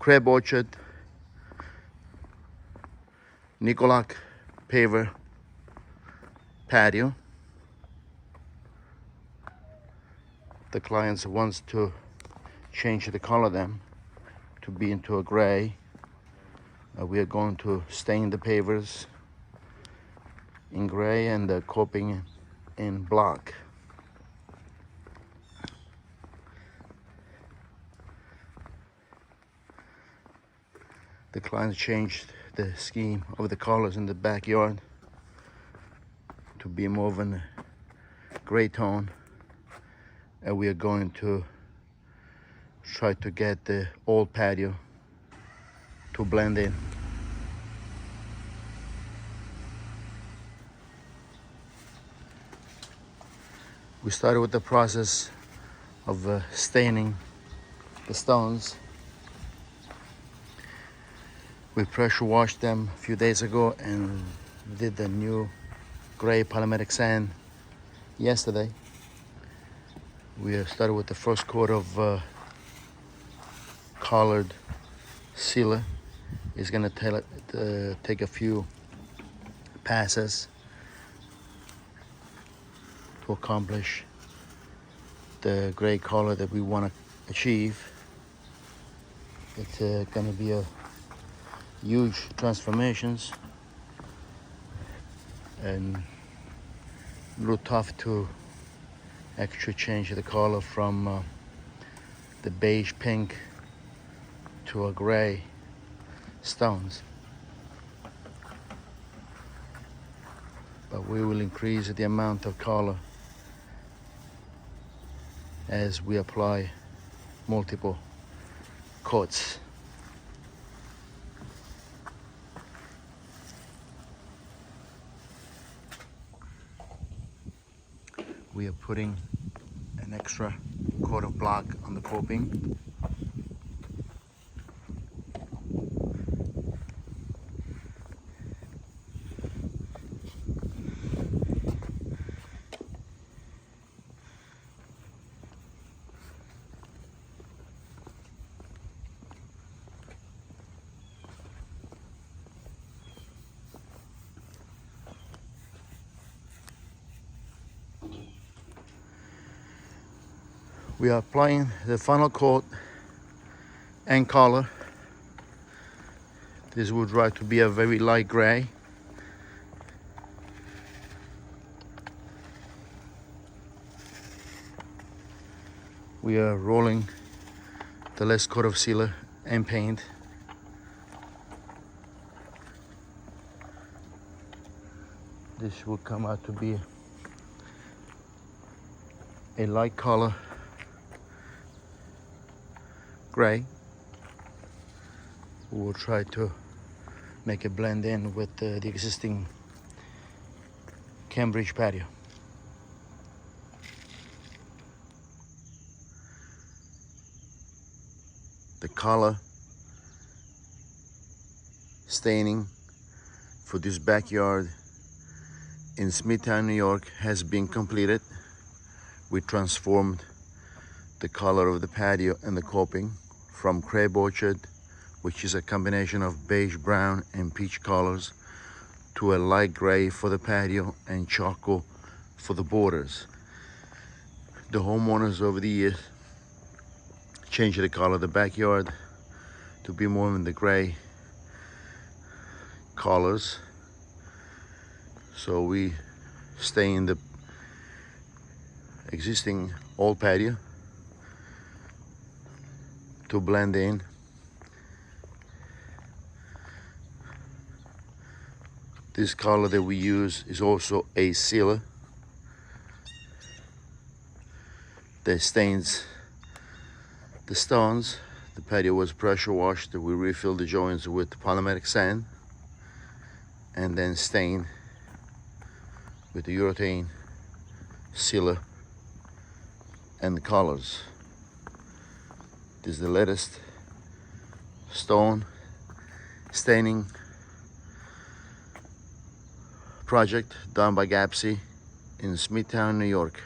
Crab Orchard, Nicolak, Paver, patio. The clients wants to change the color of them to be into a gray. We are going to stain the pavers in gray and the coping in black. The clients changed the scheme of the colors in the backyard to be more of a gray tone, and we are going to try to get the old patio to blend in. We started with the process of staining the stones. We pressure washed them a few days ago and did the new gray polymetric sand yesterday. We started with the first coat of colored sealer. It's gonna take a few passes to accomplish the gray color that we want to achieve. It's gonna be a huge transformations and a little tough to actually change the color from the beige pink to a gray stones, but we will increase the amount of color as we apply multiple coats. We are putting an extra coat of black on the coping. We are applying the final coat and color. This would try to be a very light gray. We are rolling the last coat of sealer and paint. This will come out to be a light color gray. We will try to make it blend in with the existing Cambridge patio. The color staining for this backyard in Smithtown, New York has been completed. We transformed the color of the patio and the coping from Crab Orchard, which is a combination of beige, brown, and peach colors, to a light gray for the patio and charcoal for the borders. The homeowners over the years changed the color of the backyard to be more in the gray colors. So we stay in the existing old patio to blend in. This color that we use is also a sealer that stains the stones. The patio was pressure washed. We refilled the joints with polymetric sand and then stain with the urethane sealer and the colors. This is the latest stone staining project done by Gapsy in Smithtown, New York.